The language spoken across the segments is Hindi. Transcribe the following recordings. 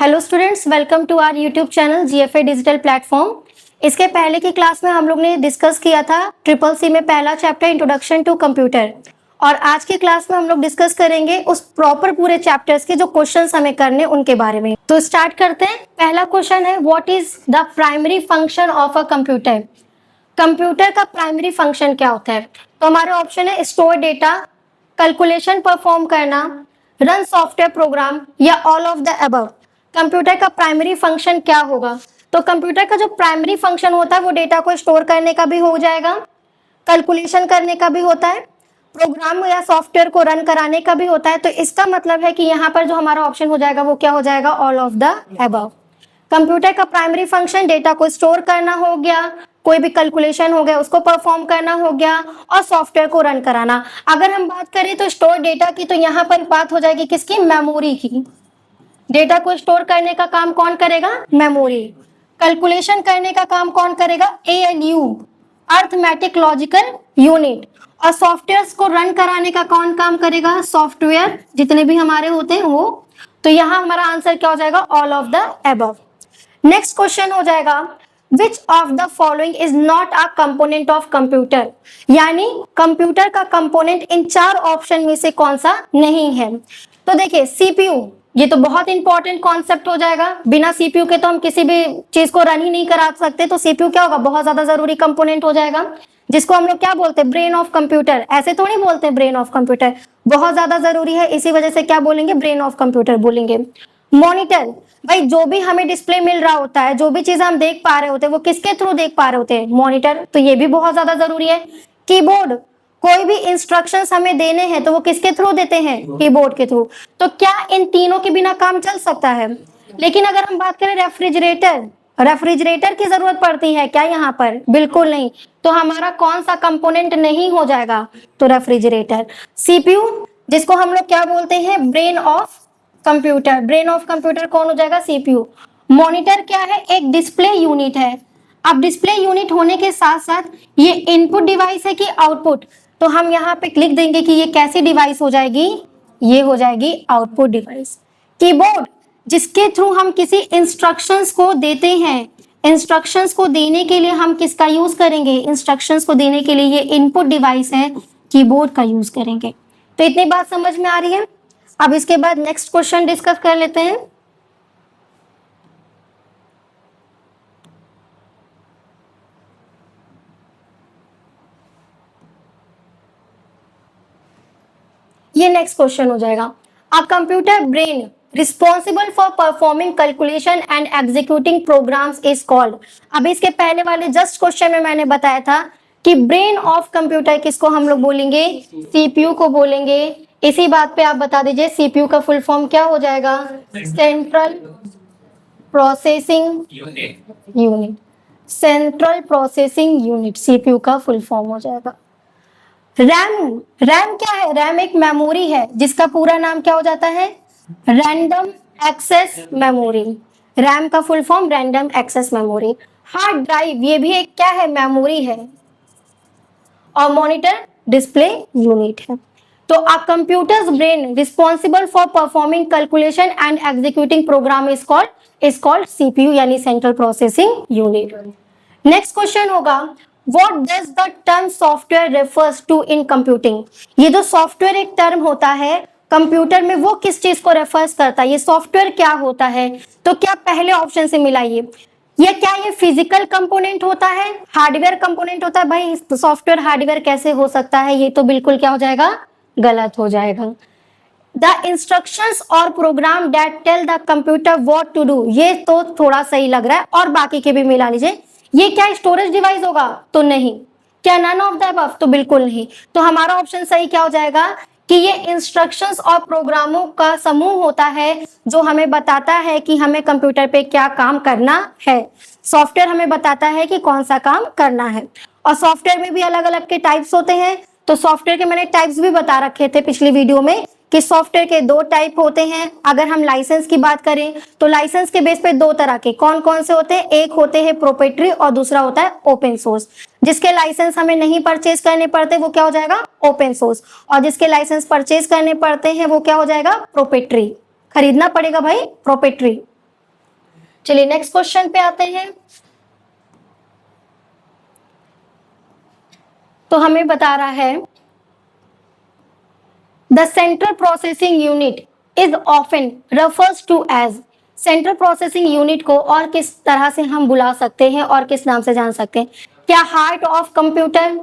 Hello students, welcome to our YouTube channel GFA digital platform. इसके पहले की क्लास में हम लोग ने डिस्कस किया था ट्रिपल सी में पहला चैप्टर इंट्रोडक्शन टू कंप्यूटर, और आज की क्लास में हम लोग डिस्कस करेंगे उस प्रॉपर पूरे चैप्टर्स के जो क्वेश्चंस हमें करने उनके बारे में। तो स्टार्ट करते हैं। पहला क्वेश्चन है, what is the primary function of a computer. Computer का प्राइमरी फंक्शन क्या होता है? तो हमारा ऑप्शन है स्टोर डेटा, कैलकुलेशन परफॉर्म करना, रन सॉफ्टवेयर प्रोग्राम या all of the above. Computer का प्राइमरी फंक्शन क्या होगा? तो कंप्यूटर का जो प्राइमरी फंक्शन होता है वो डेटा को स्टोर करने का भी हो जाएगा, कैलकुलेशन करने का भी होता है, प्रोग्राम या सॉफ्टवेयर को रन कराने का भी होता है। तो इसका मतलब है कि यहाँ पर जो हमारा ऑप्शन हो जाएगा वो क्या हो जाएगा? All of the above. Computer का प्राइमरी फंक्शन डेटा को स्टोर करना हो गया, कोई भी कैलकुलेशन हो गया उसको परफॉर्म करना हो गया, और सॉफ्टवेयर को रन कराना। अगर हम बात करें तो स्टोर डेटा की, तो यहाँ पर बात हो जाएगी किसकी? मेमोरी की। डेटा को स्टोर करने का काम कौन करेगा? मेमोरी। कैलकुलेशन करने का काम कौन करेगा? ALU, arithmetic logical unit. और सॉफ्टवेयर को रन कराने का कौन काम करेगा? सॉफ्टवेयर जितने भी हमारे होते हैं वो। तो यहाँ हमारा आंसर क्या हो जाएगा? All of the above. Next question हो जाएगा, which of the following is not a component of computer. यानी कंप्यूटर का कंपोनेंट इन चार ऑप्शन में से कौन सा नहीं है? तो देखिए, सीपीयू, ये तो बहुत इंपॉर्टेंट कॉन्सेप्ट हो जाएगा। बिना सीपीयू के तो हम किसी भी चीज को रन ही नहीं करा सकते। तो सीपीयू क्या होगा? बहुत ज्यादा जरूरी कंपोनेंट हो जाएगा, जिसको हम लोग क्या बोलते हैं? Brain of computer. ऐसे थोड़ी बोलते हैं ब्रेन ऑफ कंप्यूटर, बहुत ज्यादा जरूरी है, इसी वजह से क्या बोलेंगे? ब्रेन ऑफ कंप्यूटर बोलेंगे। मॉनिटर, भाई जो भी हमें डिस्प्ले मिल रहा होता है, जो भी चीज हम देख पा रहे होते हैं, वो किसके थ्रू देख पा रहे होते हैं? मॉनिटर। तो ये भी बहुत ज्यादा जरूरी है। कीबोर्ड, कोई भी इंस्ट्रक्शंस हमें देने हैं तो वो किसके थ्रू देते हैं? कीबोर्ड के थ्रू। तो क्या इन तीनों के बिना काम चल सकता है? लेकिन अगर हम बात करें रेफ्रिजरेटर, रेफ्रिजरेटर की जरूरत पड़ती है क्या यहाँ पर? बिल्कुल नहीं। तो हमारा कौन सा कंपोनेंट नहीं हो जाएगा? तो रेफ्रिजरेटर। सीपीयू, जिसको हम लोग क्या बोलते हैं? Brain of computer. Brain of computer कौन हो जाएगा? सीपीयू। मॉनिटर क्या है? एक डिस्प्ले यूनिट है। अब डिस्प्ले यूनिट होने के साथ साथ ये इनपुट डिवाइस है कि आउटपुट? तो हम यहाँ पे क्लिक देंगे कि ये कैसी डिवाइस हो जाएगी? ये हो जाएगी आउटपुट डिवाइस। कीबोर्ड, जिसके थ्रू हम किसी इंस्ट्रक्शंस को देते हैं। इंस्ट्रक्शंस को देने के लिए हम किसका यूज करेंगे? इंस्ट्रक्शंस को देने के लिए ये इनपुट डिवाइस है, कीबोर्ड का यूज करेंगे। तो इतनी बात समझ में आ रही है? अब इसके बाद नेक्स्ट क्वेश्चन डिस्कस कर लेते हैं। ये नेक्स्ट क्वेश्चन हो जाएगा, a computer brain responsible for performing calculation and executing programs is called. अब इसके पहले वाले जस्ट क्वेश्चन में मैंने बताया था कि ब्रेन ऑफ कंप्यूटर किसको हम लोग बोलेंगे? सीपीयू को बोलेंगे। इसी बात पे आप बता दीजिए सीपीयू का फुल फॉर्म क्या हो जाएगा? Central processing unit. Central processing unit CPU का फुल फॉर्म हो जाएगा। रैम, रैम क्या है? रैम एक मेमोरी है जिसका पूरा नाम क्या हो जाता है? Random access memory. रैम का full form random access memory. Hard drive, ये भी एक क्या है? मेमोरी है। और मॉनिटर डिस्प्ले यूनिट है। तो a computer's brain responsible for performing calculation and executing program is called CPU, यानी central processing unit. Next question होगा, What does the term software refers to in computing? ये जो सॉफ्टवेयर एक टर्म होता है कंप्यूटर में, वो किस चीज को रेफर्स करता है? ये सॉफ्टवेयर क्या होता है? तो क्या पहले ऑप्शन से मिलाइए, ये क्या ये फिजिकल कंपोनेंट होता है? हार्डवेयर कंपोनेंट होता है? भाई सॉफ्टवेयर हार्डवेयर कैसे हो सकता है? ये तो बिल्कुल क्या हो जाएगा? गलत हो जाएगा। द इंस्ट्रक्शंस और program that tell the computer what to do, ये तो थोड़ा सही लग रहा है, और बाकी के भी मिला लीजिए। ये क्या स्टोरेज डिवाइस होगा? तो नहीं। क्या नन ऑफ द अबव? तो बिल्कुल नहीं। तो हमारा ऑप्शन सही क्या हो जाएगा कि ये इंस्ट्रक्शंस और प्रोग्रामों का समूह होता है जो हमें बताता है कि हमें कंप्यूटर पे क्या काम करना है। सॉफ्टवेयर हमें बताता है कि कौन सा काम करना है। और सॉफ्टवेयर में भी अलग अलग के टाइप्स होते हैं। तो सॉफ्टवेयर के मैंने टाइप्स भी बता रखे थे पिछली वीडियो में कि सॉफ्टवेयर के दो टाइप होते हैं। अगर हम लाइसेंस की बात करें तो लाइसेंस के बेस पे दो तरह के कौन कौन से होते हैं? एक होते हैं प्रोप्राइटरी और दूसरा होता है ओपन सोर्स। जिसके लाइसेंस हमें नहीं परचेज करने पड़ते वो क्या हो जाएगा? Open source. और जिसके लाइसेंस परचेज करने पड़ते हैं वो क्या हो जाएगा? प्रोप्राइटरी। खरीदना पड़ेगा भाई, प्रोप्राइटरी। चलिए नेक्स्ट क्वेश्चन पे आते हैं। तो हमें बता रहा है the central processing unit is often refers to as. Central processing unit को और किस तरह से हम बुला सकते हैं और किस नाम से जान सकते हैं? क्या हार्ट ऑफ कंप्यूटर,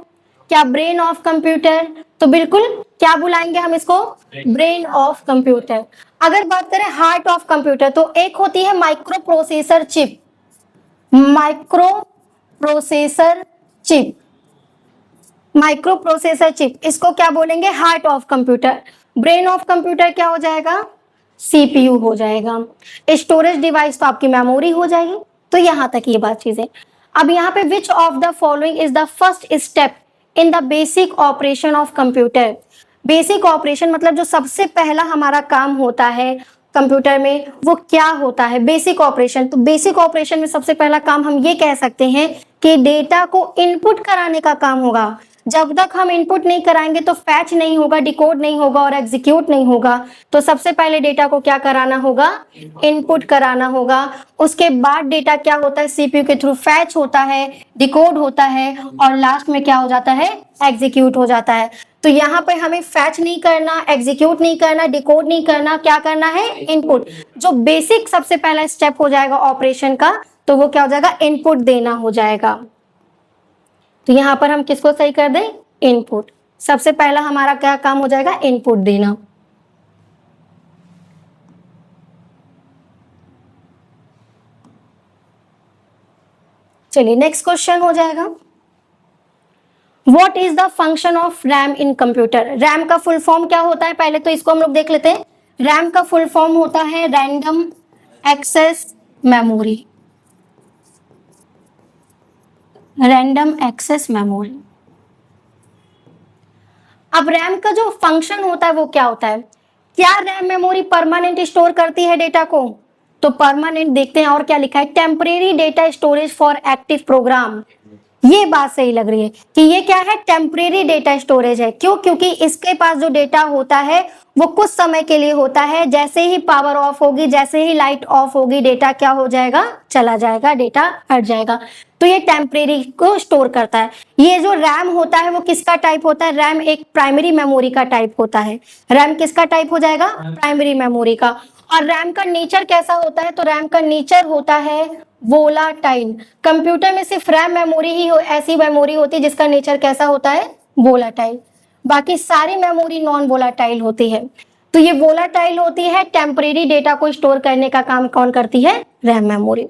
क्या ब्रेन ऑफ कंप्यूटर? तो बिल्कुल क्या बुलाएंगे हम इसको? Brain of computer. अगर बात करें हार्ट ऑफ कंप्यूटर तो एक होती है micro processor chip, micro processor chip, micro processor chip, इसको क्या बोलेंगे? Heart of computer. Brain of computer क्या हो जाएगा? सीपीयू हो जाएगा। स्टोरेज डिवाइस तो आपकी मेमोरी हो जाएगी। तो यहां तक ये बात चीजें। अब यहाँ पे which of the following is the first step in the basic operation of computer? Basic operation मतलब जो सबसे पहला हमारा काम होता है कंप्यूटर में वो क्या होता है? Basic operation. तो बेसिक ऑपरेशन में सबसे पहला काम हम ये कह सकते हैं कि डेटा को इनपुट कराने का काम होगा। जब तक हम इनपुट नहीं कराएंगे तो फैच नहीं होगा, डिकोड नहीं होगा और एग्जीक्यूट नहीं होगा। तो सबसे पहले डेटा को क्या कराना होगा? इनपुट कराना होगा। उसके बाद डेटा क्या होता है? सीपीयू के थ्रू फैच होता है, डिकोड होता है और लास्ट में क्या हो जाता है? एग्जीक्यूट हो जाता है। तो यहाँ पे हमें फैच नहीं करना, एग्जीक्यूट नहीं करना, डिकोड नहीं करना, क्या करना है? इनपुट। जो बेसिक सबसे पहला स्टेप हो जाएगा ऑपरेशन का तो वो क्या हो जाएगा? इनपुट देना हो जाएगा। तो यहां पर हम किसको सही कर दें? इनपुट। सबसे पहला हमारा क्या काम हो जाएगा? इनपुट देना। चलिए नेक्स्ट क्वेश्चन हो जाएगा what is the function of RAM in computer? RAM का फुल फॉर्म क्या होता है? पहले तो इसको हम लोग देख लेते हैं। रैम का फुल फॉर्म होता है random access memory, random access memory. अब रैम का जो फंक्शन होता है वो क्या होता है? क्या रैम मेमोरी परमानेंट स्टोर करती है डेटा को? तो परमानेंट देखते हैं और क्या लिखा है? Temporary data storage for active program. ये बात सही लग रही है कि ये क्या है? टेम्परेरी डेटा स्टोरेज है। क्यों? क्योंकि इसके पास जो डेटा होता है वो कुछ समय के लिए होता है। जैसे ही पावर ऑफ होगी, जैसे ही लाइट ऑफ होगी, डेटा क्या हो जाएगा? चला जाएगा, डेटा हट जाएगा। तो ये टेम्परेरी को स्टोर करता है। ये जो रैम होता है वो किसका टाइप होता है? रैम एक प्राइमरी मेमोरी का टाइप होता है। रैम किसका टाइप हो जाएगा? प्राइमरी मेमोरी का। और रैम का नेचर कैसा होता है? तो रैम का नेचर होता है वोलाटाइल। कंप्यूटर में सिर्फ रैम मेमोरी ही ऐसी मेमोरी होती है जिसका नेचर कैसा होता है? वोलाटाइल। बाकी सारी मेमोरी नॉन वोलाटाइल होती है। तो ये वोलाटाइल होती है। टेम्परेरी डेटा को स्टोर करने का काम कौन करती है? RAM memory.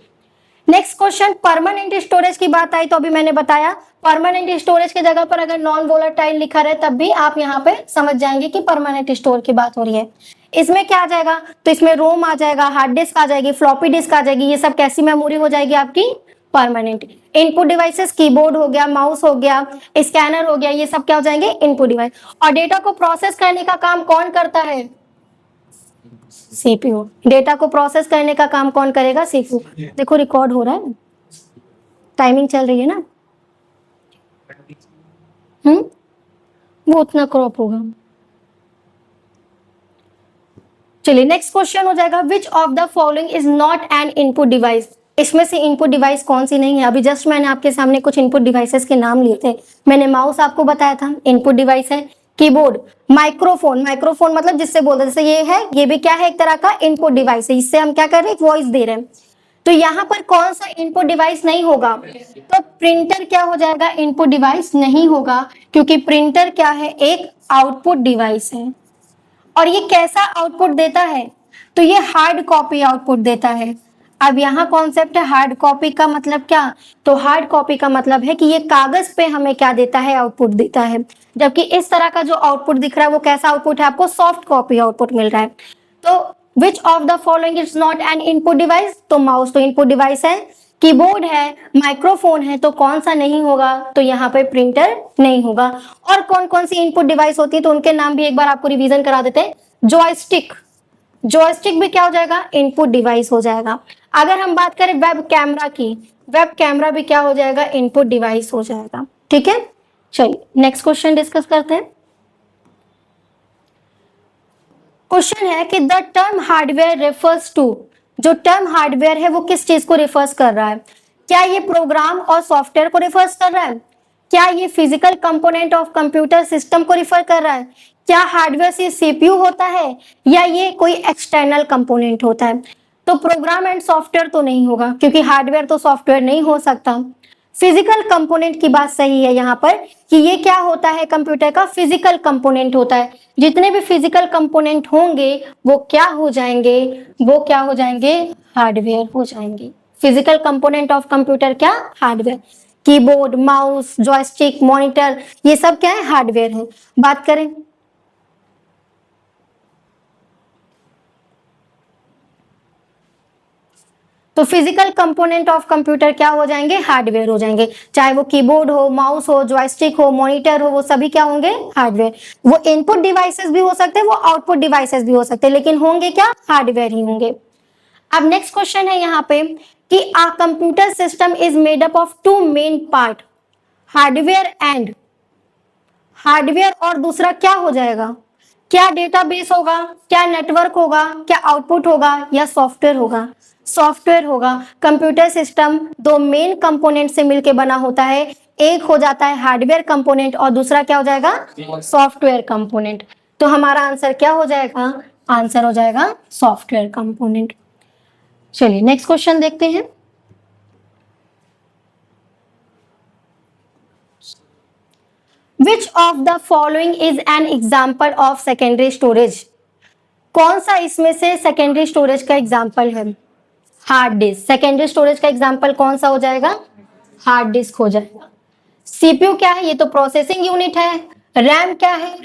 Next question, permanent storage की बात आई तो अभी मैंने बताया परमानेंट स्टोरेज की जगह पर अगर नॉन वोलाटाइल लिखा रहे तब भी आप यहाँ पे समझ जाएंगे कि परमानेंट स्टोर की बात हो रही है। इसमें क्या आ जाएगा? तो इसमें रोम आ जाएगा, हार्ड डिस्क आ जाएगी, फ्लॉपी डिस्क आ जाएगी। ये सब कैसी मेमोरी हो जाएगी आपकी? परमानेंट। इनपुट डिवाइसेस कीबोर्ड हो गया, माउस हो गया, स्कैनर हो गया, ये सब क्या हो जाएंगे? Input device. और डेटा को प्रोसेस करने का काम कौन करता है? सीपीयू। डेटा को प्रोसेस करने का काम कौन करेगा? सीपीयू। देखो रिकॉर्ड हो रहा है, टाइमिंग चल रही है ना। वो उतना क्रॉप होगा। चलिए नेक्स्ट क्वेश्चन हो जाएगा which of the following is not an input device? इसमें से इनपुट डिवाइस कौन सी नहीं है? अभी जस्ट मैंने आपके सामने कुछ इनपुट डिवाइसेस के नाम लिए थे। मैंने माउस आपको बताया था, इनपुट डिवाइस है। कीबोर्ड, माइक्रोफोन, माइक्रोफोन मतलब जिससे बोलते हैं, जैसे ये है, ये भी क्या है? एक तरह का इनपुट डिवाइस है। इससे हम क्या कर रहे हैं? एक वॉइस दे रहे हैं। तो यहाँ पर कौन सा इनपुट डिवाइस नहीं होगा? तो प्रिंटर क्या हो जाएगा? इनपुट डिवाइस नहीं होगा, क्योंकि प्रिंटर क्या है? एक आउटपुट डिवाइस है। और ये कैसा आउटपुट देता है? तो ये हार्ड कॉपी आउटपुट देता है। अब यहाँ कॉन्सेप्ट है हार्ड कॉपी का मतलब क्या? तो हार्ड कॉपी का मतलब है कि ये कागज पे हमें क्या देता है? आउटपुट देता है। जबकि इस तरह का जो आउटपुट दिख रहा है वो कैसा आउटपुट है? आपको सॉफ्ट कॉपी आउटपुट मिल रहा है। तो which of the following is not an input device? तो माउस तो इनपुट डिवाइस है, कीबोर्ड है, माइक्रोफोन है, तो कौन सा नहीं होगा? तो यहाँ पे प्रिंटर नहीं होगा। और कौन कौन सी इनपुट डिवाइस होती है तो उनके नाम भी एक बार आपको रिवीजन करा देते हैं। जॉयस्टिक, जॉयस्टिक भी क्या हो जाएगा? इनपुट डिवाइस हो जाएगा। अगर हम बात करें वेब कैमरा की, वेब कैमरा भी क्या हो जाएगा? इनपुट डिवाइस हो जाएगा। ठीक है, चलिए नेक्स्ट क्वेश्चन डिस्कस करते हैं। क्वेश्चन है कि the term hardware refers to जो टर्म हार्डवेयर है वो किस चीज को रिफर्स कर रहा है? क्या ये प्रोग्राम और सॉफ्टवेयर को रिफर्स कर रहा है? क्या ये physical component of computer system को रिफर कर रहा है? क्या हार्डवेयर से सीपीयू होता है या ये कोई एक्सटर्नल कंपोनेंट होता है? तो प्रोग्राम एंड सॉफ्टवेयर तो नहीं होगा, क्योंकि हार्डवेयर तो सॉफ्टवेयर नहीं हो सकता। फिजिकल कंपोनेंट की बात सही है यहाँ पर कि ये क्या होता है, कंप्यूटर का फिजिकल कंपोनेंट होता है। जितने भी फिजिकल कंपोनेंट होंगे वो क्या हो जाएंगे? वो क्या हो जाएंगे? हार्डवेयर हो जाएंगे। फिजिकल कंपोनेंट ऑफ कंप्यूटर क्या? Hardware. Keyboard, mouse, joystick, monitor, ये सब क्या है? हार्डवेयर है। बात करें तो फिजिकल कंपोनेंट ऑफ कंप्यूटर क्या हो जाएंगे? हार्डवेयर हो जाएंगे। चाहे वो कीबोर्ड हो, माउस हो, जॉयस्टिक हो, मॉनिटर हो, वो सभी क्या होंगे? हार्डवेयर। वो इनपुट डिवाइसेस भी हो सकते हैं, वो आउटपुट डिवाइसेस भी हो सकते हैं, लेकिन होंगे क्या? हार्डवेयर ही होंगे। अब नेक्स्ट क्वेश्चन है यहाँ पे कि a computer system is made up of two main part, hardware और दूसरा क्या हो जाएगा? क्या डेटाबेस होगा, क्या नेटवर्क होगा, क्या आउटपुट होगा, या सॉफ्टवेयर होगा? सॉफ्टवेयर होगा। कंप्यूटर सिस्टम दो मेन कंपोनेंट से मिलकर बना होता है। एक हो जाता है हार्डवेयर कंपोनेंट और दूसरा क्या हो जाएगा? Software component. तो हमारा आंसर क्या हो जाएगा? आंसर हो जाएगा सॉफ्टवेयर कंपोनेंट। चलिए नेक्स्ट क्वेश्चन देखते हैं। Which of the following is an example of secondary storage? कौन सा इसमें से सेकेंडरी स्टोरेज का एग्जाम्पल है? Hard disk. सेकेंडरी स्टोरेज का एग्जाम्पल कौन सा हो जाएगा? हार्ड डिस्क हो जाएगा। सीपीयू क्या है? ये तो प्रोसेसिंग यूनिट है। रैम क्या है?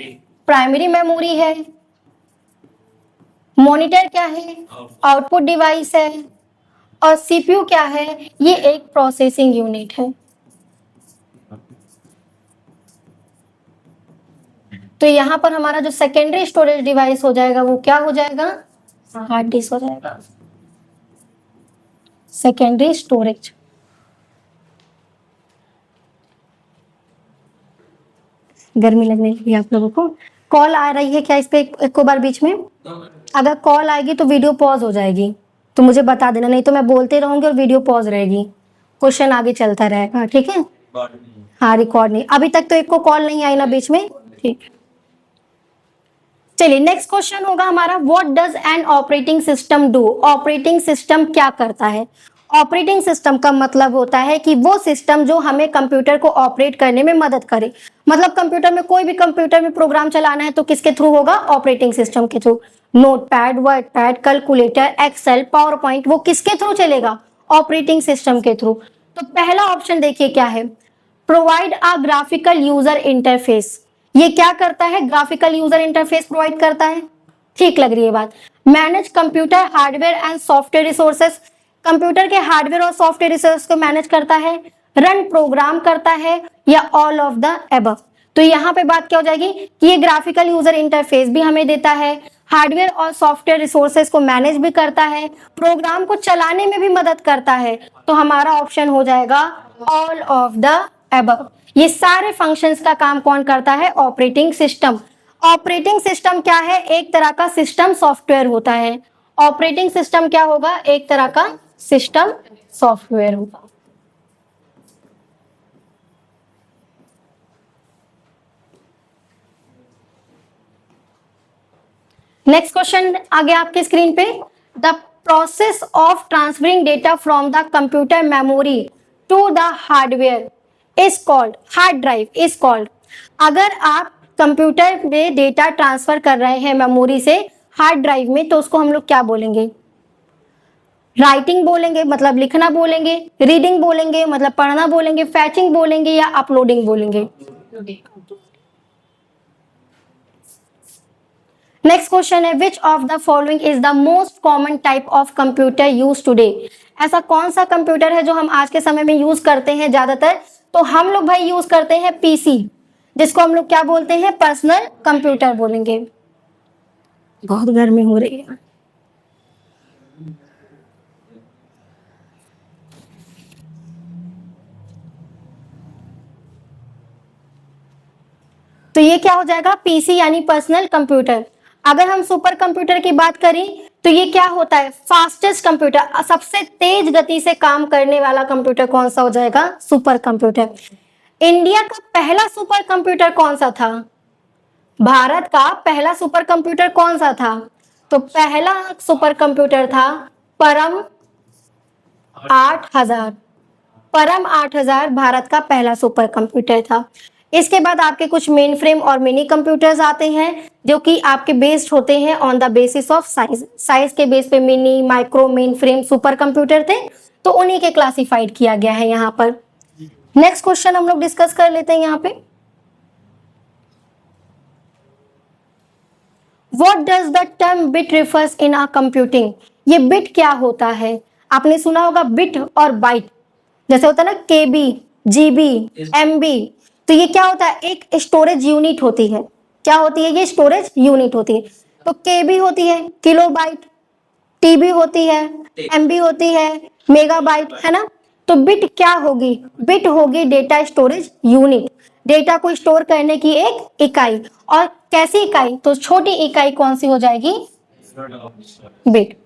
प्राइमरी मेमोरी है। मॉनिटर क्या है? आउटपुट डिवाइस है। और सीपीयू क्या है? ये एक प्रोसेसिंग यूनिट है। तो यहाँ पर हमारा जो सेकेंडरी स्टोरेज डिवाइस हो जाएगा वो क्या हो जाएगा? हार्ड डिस्क हो जाएगा। Secondary storage. गर्मी लगने लगी आप लोगों को? कॉल आ रही है क्या इस पे एक बार बीच में? अगर कॉल आएगी तो वीडियो पॉज हो जाएगी, तो मुझे बता देना, नहीं तो मैं बोलते रहूंगी और वीडियो पॉज रहेगी, क्वेश्चन आगे चलता रहेगा। ठीक है? हाँ, रिकॉर्ड नहीं। अभी तक तो एक को कॉल नहीं आई ना बीच में? ठीक है। चलिए नेक्स्ट क्वेश्चन होगा हमारा, what does an operating system do? Operating system क्या करता है? ऑपरेटिंग सिस्टम का मतलब होता है कि वो सिस्टम जो हमें कंप्यूटर को ऑपरेट करने में मदद करे। मतलब कंप्यूटर में, कोई भी कंप्यूटर में प्रोग्राम चलाना है तो किसके थ्रू होगा? ऑपरेटिंग सिस्टम के through. Notepad, wordpad, calculator, Excel, PowerPoint, वो किसके थ्रू चलेगा? ऑपरेटिंग सिस्टम के थ्रू। तो पहला ऑप्शन देखिए क्या है, provide a graphical user interface. ये क्या करता है? ग्राफिकल यूजर इंटरफेस प्रोवाइड करता है। ठीक लग रही है बात? Manage computer hardware and software resources, computer के हार्डवेयर और सॉफ्टवेयर रिसोर्स को मैनेज करता है। रन प्रोग्राम करता है, या ऑल ऑफ द अबव। तो यहाँ पे बात क्या हो जाएगी कि ये ग्राफिकल यूजर इंटरफेस भी हमें देता है, हार्डवेयर और सॉफ्टवेयर रिसोर्सेज को मैनेज भी करता है, प्रोग्राम को चलाने में भी मदद करता है। तो हमारा ऑप्शन हो जाएगा ऑल ऑफ द अबव। ये सारे फंक्शंस का काम कौन करता है? Operating system. ऑपरेटिंग सिस्टम क्या है? एक तरह का सिस्टम सॉफ्टवेयर होता है। ऑपरेटिंग सिस्टम क्या होगा? एक तरह का सिस्टम सॉफ्टवेयर होगा। नेक्स्ट क्वेश्चन आ गया आपके स्क्रीन पे, the process of transferring data from the computer memory to the hardware is called, hard drive is called. अगर आप कंप्यूटर में डेटा ट्रांसफर कर रहे हैं मेमोरी से हार्ड ड्राइव में, तो उसको हम लोग क्या बोलेंगे? राइटिंग बोलेंगे मतलब लिखना बोलेंगे, रीडिंग बोलेंगे मतलब पढ़ना बोलेंगे, फैचिंग बोलेंगे, या अपलोडिंग बोलेंगे? नेक्स्ट क्वेश्चन है, which of the following is the most common type of computer use today? ऐसा कौन सा कंप्यूटर है जो हम आज के समय में यूज करते हैं ज्यादातर? तो हम लोग भाई यूज करते हैं पीसी, जिसको हम लोग क्या बोलते हैं? पर्सनल कंप्यूटर बोलेंगे। बहुत गर्मी हो रही है। तो ये क्या हो जाएगा? पीसी यानी पर्सनल कंप्यूटर। अगर हम सुपर कंप्यूटर की बात करें तो ये क्या होता है, फास्टेस्ट कंप्यूटर, सबसे तेज गति से काम करने वाला कंप्यूटर कौन सा हो जाएगा, सुपर कंप्यूटर। इंडिया का पहला सुपर कंप्यूटर कौन सा था, भारत का पहला सुपर कंप्यूटर कौन सा था, तो पहला सुपर कंप्यूटर था परम 8000। परम 8000 भारत का पहला सुपर कंप्यूटर था। इसके बाद आपके कुछ मेन फ्रेम और मिनी कंप्यूटर्स आते हैं जो कि आपके बेस्ड होते हैं on the basis of size. Size के बेस पे mini, micro, main frame, super computer थे, तो उन्हीं के क्लासिफाइड किया गया है यहाँ पर। नेक्स्ट क्वेश्चन हम लोग डिस्कस कर लेते हैं यहाँ पे। What does the term bit refers in our computing? ये बिट क्या होता है, आपने सुना होगा बिट और बाइट, जैसे होता है ना केबी, जीबी, एमबी, तो ये क्या होता है, एक स्टोरेज यूनिट होती है। क्या होती है, ये स्टोरेज यूनिट होती है। तो केबी होती है किलोबाइट, टीबी होती है, एमबी होती है मेगाबाइट, है ना। तो बिट क्या होगी, बिट होगी डेटा स्टोरेज यूनिट, डेटा को स्टोर करने की एक इकाई। और कैसी इकाई, तो छोटी इकाई कौन सी हो जाएगी, bit.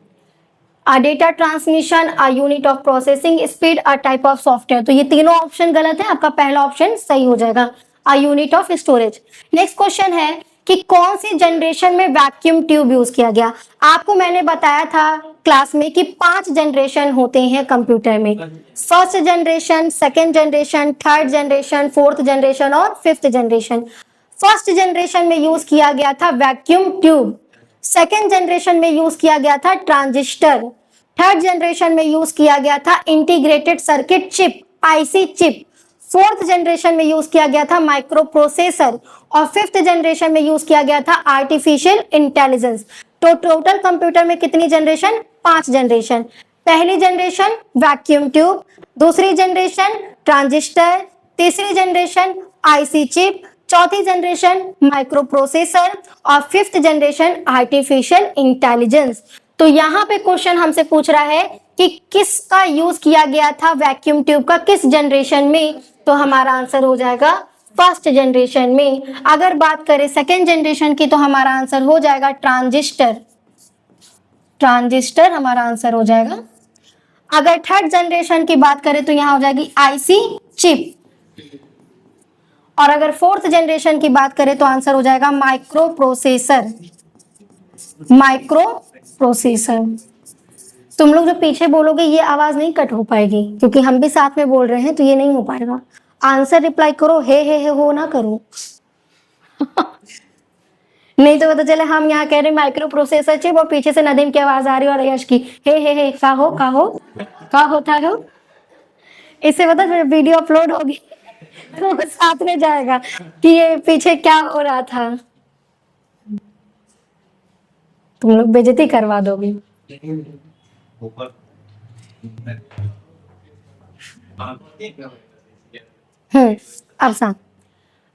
A data transmission, a unit of processing speed, a type of software. तो ये तीनों ऑप्शन गलत है, आपका पहला ऑप्शन सही हो जाएगा, a unit of storage. Next question है कि कौन सी जनरेशन में वैक्यूम ट्यूब यूज किया गया। आपको मैंने बताया था क्लास में कि 5 जनरेशन होते हैं कंप्यूटर में, first generation, second generation, third generation, fourth generation और फिफ्थ जनरेशन। फर्स्ट जनरेशन में यूज किया गया था वैक्यूम ट्यूब, सेकेंड जनरेशन में यूज किया गया था ट्रांजिस्टर, थर्ड जनरेशन में यूज किया गया था integrated circuit chip, IC chip, fourth generation में यूज किया गया था माइक्रो प्रोसेसर, और फिफ्थ जनरेशन में यूज किया गया था आर्टिफिशियल इंटेलिजेंस। तो टोटल कंप्यूटर में कितनी जनरेशन, 5 जनरेशन। पहली जनरेशन वैक्यूम ट्यूब, दूसरी जनरेशन ट्रांजिस्टर, तीसरी जनरेशन आईसी चिप, चौथी जनरेशन माइक्रो प्रोसेसर और फिफ्थ जनरेशन आर्टिफिशियल इंटेलिजेंस। तो यहाँ पे क्वेश्चन हमसे पूछ रहा है कि किसका यूज किया गया था वैक्यूम ट्यूब का, किस जनरेशन में, तो हमारा आंसर हो जाएगा फर्स्ट जनरेशन में। अगर बात करें सेकेंड जनरेशन की तो हमारा आंसर हो जाएगा ट्रांजिस्टर, ट्रांजिस्टर हमारा आंसर हो जाएगा। अगर थर्ड जनरेशन की बात करें तो यहाँ हो जाएगी आईसी चिप, और अगर फोर्थ जनरेशन की बात करें तो आंसर हो जाएगा माइक्रो प्रोसेसर, माइक्रो प्रोसेसर। तुम लोग जो पीछे बोलोगे ये आवाज नहीं कट हो पाएगी क्योंकि हम भी साथ में बोल रहे हैं, तो ये नहीं हो पाएगा। आंसर रिप्लाई करो, हे हो ना करो नहीं तो पता चले हम यहाँ कह रहे माइक्रो प्रोसेसर चिप और पीछे से नदीम की आवाज आ रही है और यश की हे का होता है। इससे पता वीडियो अपलोड होगी तो साथ में जाएगा कि ये पीछे क्या हो रहा था। तुम लोग बेइज्जती करवा दोगे। अब सा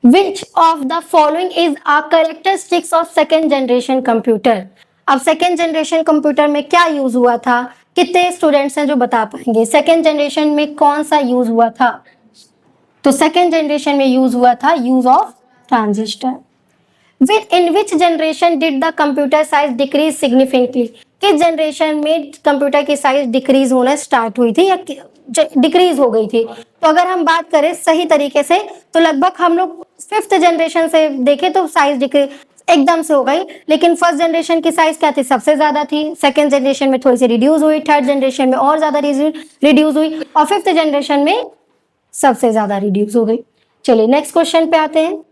Which of the following is a characteristics of second generation computer? अब सेकेंड जनरेशन कंप्यूटर में क्या यूज हुआ था, कितने स्टूडेंट्स हैं जो बता पाएंगे सेकेंड जनरेशन में कौन सा यूज हुआ था। तो सेकेंड जनरेशन में यूज हुआ था use of transistor. In which generation did the computer size decrease significantly? किस जनरेशन में कंप्यूटर की साइज डिक्रीज होना स्टार्ट हुई थी या डिक्रीज हो गई थी। तो अगर हम बात करें सही तरीके से तो लगभग हम लोग फिफ्थ जनरेशन से देखें तो साइज डिक्रीज एकदम से हो गई, लेकिन फर्स्ट जनरेशन की साइज क्या थी, सबसे ज्यादा थी। सेकेंड जनरेशन में थोड़ी सी रिड्यूस हुई, थर्ड जनरेशन में और ज्यादा रिड्यूस हुई और फिफ्थ जनरेशन में सबसे ज्यादा रिड्यूस हो गई। चलिए नेक्स्ट क्वेश्चन पे आते हैं।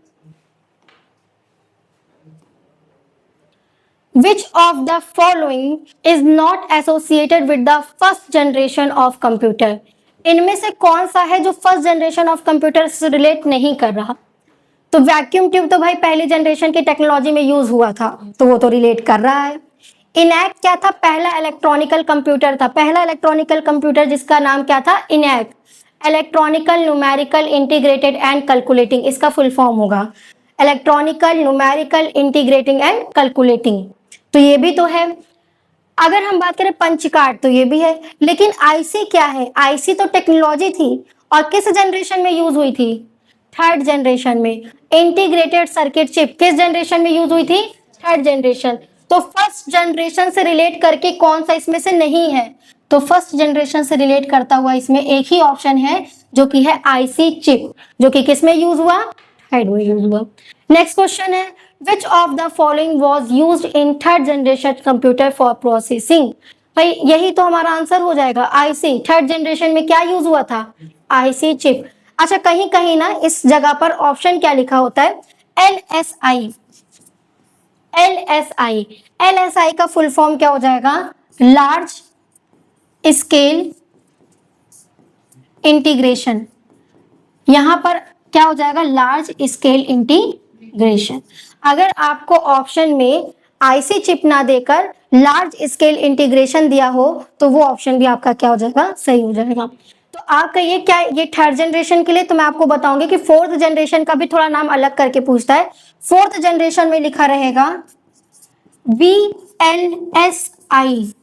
Which of the following is not associated with the first generation of computer? इनमें से कौन सा है जो फर्स्ट जनरेशन ऑफ कंप्यूटर से रिलेट नहीं कर रहा। तो वैक्यूम ट्यूब तो भाई पहली जनरेशन की टेक्नोलॉजी में यूज हुआ था तो वो तो रिलेट कर रहा है। इनैक क्या था, पहला इलेक्ट्रॉनिकल कंप्यूटर था, पहला इलेक्ट्रॉनिकल कंप्यूटर जिसका नाम क्या था, ENIAC, electronical numerical integrated and calculating, इसका फुल फॉर्म होगा electronical numerical integrating and calculating. तो ये भी तो है। अगर हम बात करें पंच कार्ड तो ये भी है, लेकिन आईसी क्या है, आईसी तो टेक्नोलॉजी थी और किस जनरेशन में यूज हुई थी, थर्ड जनरेशन में। इंटीग्रेटेड सर्किट चिप किस जनरेशन में यूज हुई थी, थर्ड जनरेशन। तो फर्स्ट जनरेशन से रिलेट करके कौन सा इसमें से नहीं है, तो फर्स्ट जनरेशन से रिलेट करता हुआ इसमें एक ही ऑप्शन है जो कि है आईसी चिप, जो कि किस में यूज हुआ, थर्ड में यूज हुआ। नेक्स्ट क्वेश्चन है which of the following was used in third generation computer for processing. भाई यही तो हमारा आंसर हो जाएगा, आईसी। थर्ड जनरेशन में क्या यूज हुआ था, आईसी चिप। अच्छा कहीं कहीं ना इस जगह पर ऑप्शन क्या लिखा होता है, एलएसआई। एलएसआई, एलएसआई का फुल फॉर्म क्या हो जाएगा, लार्ज स्केल इंटीग्रेशन। यहां पर क्या हो जाएगा, लार्ज स्केल इंटीग्रेशन। अगर आपको ऑप्शन में आईसी चिप ना देकर लार्ज स्केल इंटीग्रेशन दिया हो तो वो ऑप्शन भी आपका क्या हो जाएगा, सही हो जाएगा। तो आप कहिए क्या ये थर्ड जनरेशन के लिए, तो मैं आपको बताऊंगी कि फोर्थ जनरेशन का भी थोड़ा नाम अलग करके पूछता है। फोर्थ जनरेशन में लिखा रहेगा VLSI,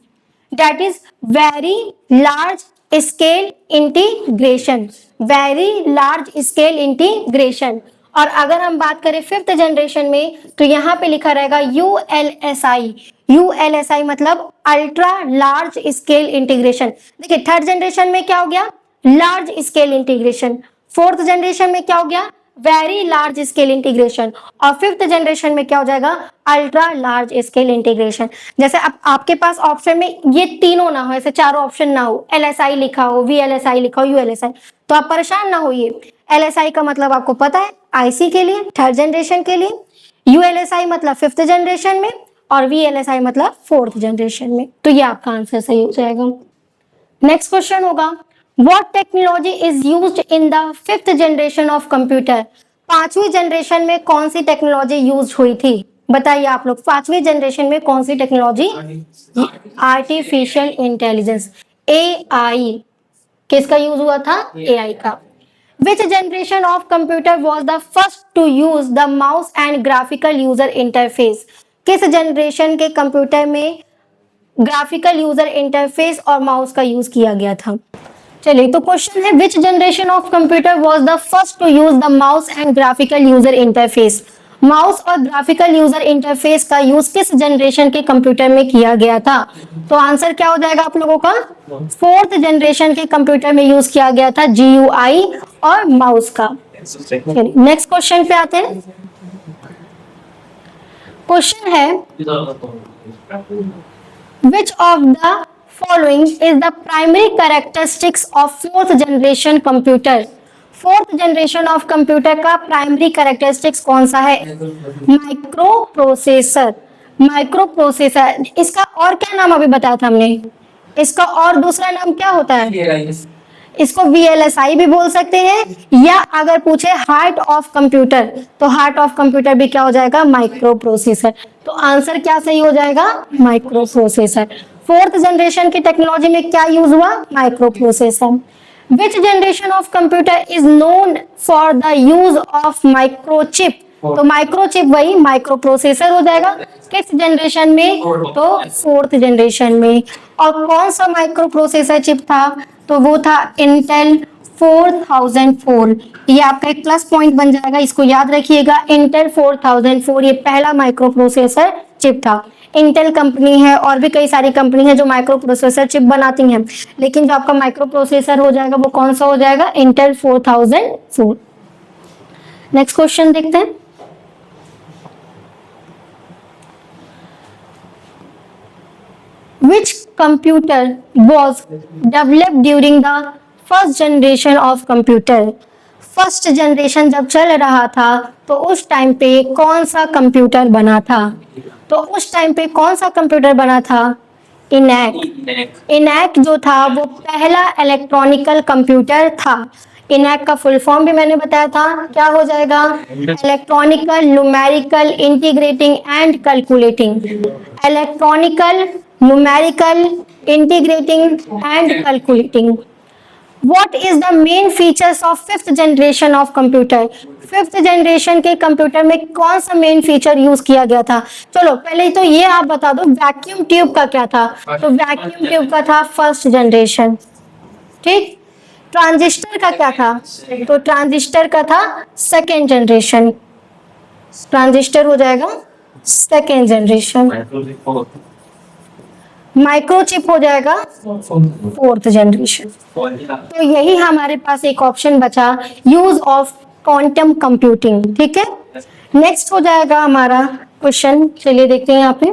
that is very large scale integration, very large scale integration. और अगर हम बात करें फिफ्थ जनरेशन में तो यहाँ पे लिखा रहेगा ULSI। ULSI मतलब अल्ट्रा लार्ज स्केल इंटीग्रेशन। देखिए थर्ड जनरेशन में क्या हो गया, large scale integration, fourth generation में क्या हो गया, वेरी लार्ज स्केल इंटीग्रेशन, और फिफ्थ जनरेशन में क्या हो जाएगा, अल्ट्रा लार्ज स्केल इंटीग्रेशन। जैसे अब आपके पास ऑप्शन में ये तीनों ना हो, ऐसे चारों ऑप्शन ना हो, LSI लिखा हो, VLSI लिखा हो, ULSI, तो आप परेशान ना होइए। LSI का मतलब आपको पता है आईसी के लिए, थर्ड जनरेशन के लिए, ULSI मतलब फिफ्थ जनरेशन में, और VLSI मतलब फोर्थ जनरेशन में। तो ये आपका आंसर सही हो जाएगा। नेक्स्ट क्वेश्चन होगा What technology is used in the fifth generation of computer? पांचवी जनरेशन में कौन सी टेक्नोलॉजी यूज हुई थी, बताइए आप लोग। पांचवी जनरेशन में कौन सी टेक्नोलॉजी, आर्टिफिशियल इंटेलिजेंस, AI। किसका यूज हुआ था, AI का। Which generation of computer was the first to use the mouse and graphical user interface? किस जनरेशन के कंप्यूटर में ग्राफिकल यूजर इंटरफेस और माउस का यूज किया गया था। चलिए तो क्वेश्चन है which generation of computer was the first to use the mouse and graphical user interface. Mouse और ग्राफिकल यूजर इंटरफेस का यूज किस जनरेशन के कंप्यूटर में किया गया था, तो आंसर क्या हो जाएगा आप लोगों का, फोर्थ जनरेशन के कंप्यूटर में यूज किया गया था GUI और माउस का। नेक्स्ट क्वेश्चन पे आते हैं। क्वेश्चन है which of the following is the primary characteristics of fourth generation computer? Fourth generation of computer का प्राइमरी कैरेक्टरिस्टिक्स कौन सा है, माइक्रो प्रोसेसर। माइक्रो प्रोसेसर, इसका और क्या नाम अभी बताया था हमने, इसका और दूसरा नाम क्या होता है, इसको VLSI भी बोल सकते हैं, या अगर पूछे हार्ट ऑफ कंप्यूटर तो हार्ट ऑफ कंप्यूटर भी क्या हो जाएगा, माइक्रो प्रोसेसर। तो आंसर क्या सही हो जाएगा, माइक्रो प्रोसेसर। फोर्थ जनरेशन की टेक्नोलॉजी में क्या यूज हुआ, micro processor. Which generation of computer is known for the use of microchip, तो माइक्रोचिप वही माइक्रो प्रोसेसर हो जाएगा। किस जनरेशन में, तो फोर्थ जनरेशन में। और कौन सा माइक्रो प्रोसेसर चिप था, तो वो था इंटेल 4004। ये आपका एक प्लस पॉइंट बन जाएगा, इसको याद रखिएगा। इंटेल 4004 ये पहला माइक्रो प्रोसेसर चिप था। इंटेल कंपनी है और भी कई सारी कंपनी है जो माइक्रो प्रोसेसर चिप बनाती हैं, लेकिन जो आपका माइक्रो प्रोसेसर हो जाएगा वो कौन सा हो जाएगा, इंटेल 4004। नेक्स्ट क्वेश्चन देखते हैं। Which computer was developed during the first generation of computer? First generation जब चल रहा था तो उस टाइम पे कौन सा कंप्यूटर बना था, तो उस टाइम पे कौन सा कंप्यूटर बना था, ENIAC। ENIAC जो था वो पहला इलेक्ट्रॉनिकल कंप्यूटर था। ENIAC का फुल फॉर्म भी मैंने बताया था, क्या हो जाएगा, electronical numerical integrating and calculating. Electronical numerical integrating and calculating. What is the main features of fifth generation of computer? Fifth generation के कंप्यूटर में कौन सा मेन फीचर यूज किया गया था। चलो पहले तो ये आप बता दो वैक्यूम ट्यूब का क्या था, तो वैक्यूम ट्यूब का था फर्स्ट जनरेशन, ठीक। ट्रांजिस्टर का क्या था, तो ट्रांजिस्टर का था सेकेंड जनरेशन, ट्रांजिस्टर हो जाएगा सेकेंड जनरेशन। माइक्रोचिप हो जाएगा फोर्थ जनरेशन। तो यही हमारे पास एक ऑप्शन बचा, यूज ऑफ क्वांटम कंप्यूटिंग। ठीक है, नेक्स्ट हो जाएगा हमारा क्वेश्चन, चलिए देखते हैं यहाँ पे।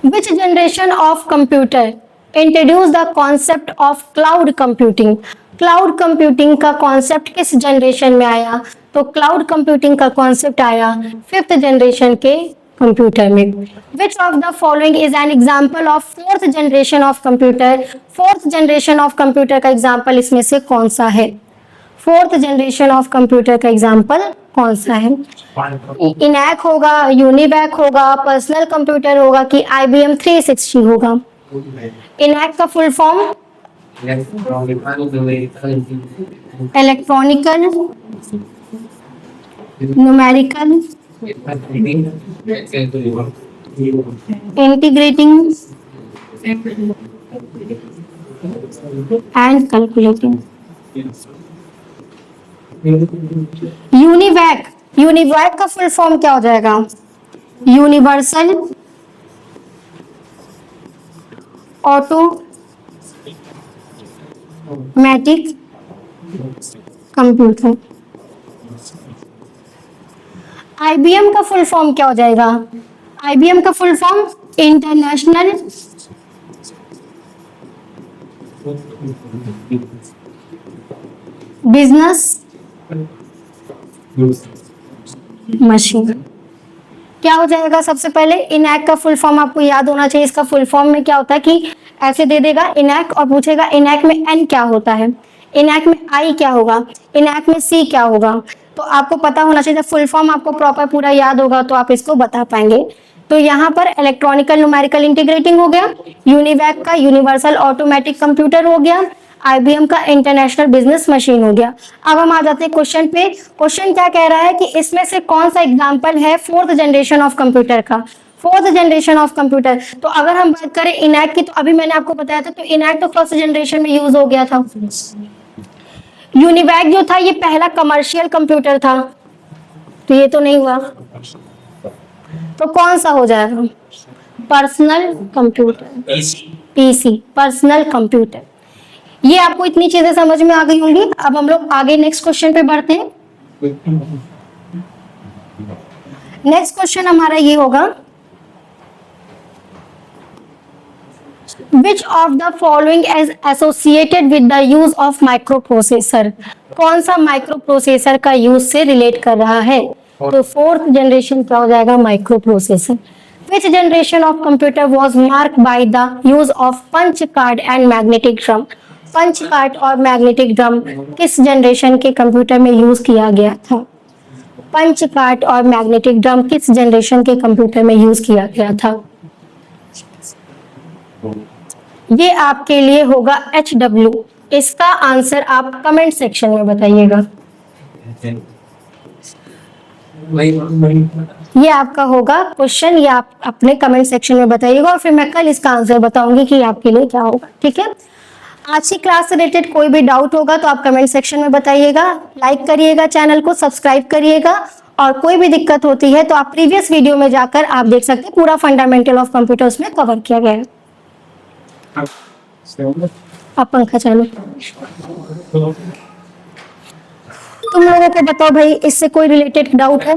विच generation of computer introduce the concept of cloud computing? Cloud computing का कॉन्सेप्ट किस जनरेशन में आया? तो क्लाउड कंप्यूटिंग का कॉन्सेप्ट आया फिफ्थ जनरेशन के कंप्यूटर में। Which of the following is an example of fourth generation of computer? Fourth generation of computer का एग्जाम्पल इसमें से कौन सा है? फोर्थ जनरेशन ऑफ कंप्यूटर का एग्जाम्पल कौन सा है? इनैक होगा, यूनिवैक होगा, पर्सनल कंप्यूटर होगा कि IBM 360 होगा? इनैक का full form electronical numerical integrating and calculating. UNIVAC, UNIVAC का फुल फॉर्म क्या हो जाएगा? Universal automatic computer. IBM का फुल फॉर्म क्या हो जाएगा? IBM का full form international business machine. क्या हो जाएगा? सबसे पहले इनैक का फुल फॉर्म आपको याद होना चाहिए। इसका फुल फॉर्म में क्या होता है कि ऐसे दे देगा इनैक और पूछेगा इनैक में N क्या होता है, इनैक में I क्या होगा, इनैक में C क्या होगा। तो आपको पता होना चाहिए, जब फुल फॉर्म आपको प्रॉपर पूरा याद होगा तो आप इसको बता पाएंगे। तो यहाँ पर इलेक्ट्रॉनिकल न्यूमेरिकल इंटीग्रेटिंग हो गया, यूनिवैक का यूनिवर्सल ऑटोमेटिक कंप्यूटर हो गया, IBM का इंटरनेशनल बिजनेस मशीन हो गया। अब हम आ जाते हैं क्वेश्चन पे। क्वेश्चन क्या कह रहा है कि इसमें से कौन सा एग्जांपल है फोर्थ जनरेशन ऑफ कंप्यूटर का? Fourth generation of computer. तो अगर हम बात करें इनैक की, तो अभी मैंने आपको बताया था, तो इनैक तो फर्स्ट जनरेशन में यूज हो गया था। यूनिवैक जो था ये पहला कमर्शियल कंप्यूटर था, तो ये तो नहीं हुआ। तो कौन सा हो जाएगा? Personal computer, PC, personal computer. ये आपको इतनी चीजें समझ में आ गई होंगी। अब हम लोग आगे नेक्स्ट क्वेश्चन पे बढ़ते हैं। नेक्स्ट क्वेश्चन हमारा ये होगा, Which of the following is associated with the use of microprocessor? कौन सा माइक्रो प्रोसेसर का यूज से रिलेट कर रहा है? तो फोर्थ जनरेशन क्या हो जाएगा? Micro processor. Which generation of computer was marked by the use of punch card and magnetic drum? Punch card और मैग्नेटिक ड्रम किस जनरेशन के कंप्यूटर में यूज किया गया था? पंच कार्ड और मैग्नेटिक ड्रम किस जनरेशन के कंप्यूटर में यूज किया गया था? ये आपके लिए होगा HW। इसका आंसर आप कमेंट सेक्शन में बताइएगा। ये आपका होगा क्वेश्चन, ये आप अपने कमेंट सेक्शन में बताइएगा और फिर मैं कल इसका आंसर बताऊंगी कि आपके लिए क्या होगा। ठीक है, आज की क्लास से रिलेटेड कोई भी डाउट होगा तो आप कमेंट सेक्शन में बताइएगा। लाइक करिएगा, चैनल को सब्सक्राइब करिएगा, और कोई भी दिक्कत होती है तो आप प्रीवियस वीडियो में जाकर आप देख सकते हैं, पूरा फंडामेंटल ऑफ कंप्यूटर्स में कवर किया गया है। आप पंखा चालू। तुम लोगों को बताओ भाई, इससे कोई रिलेटेड डाउट है?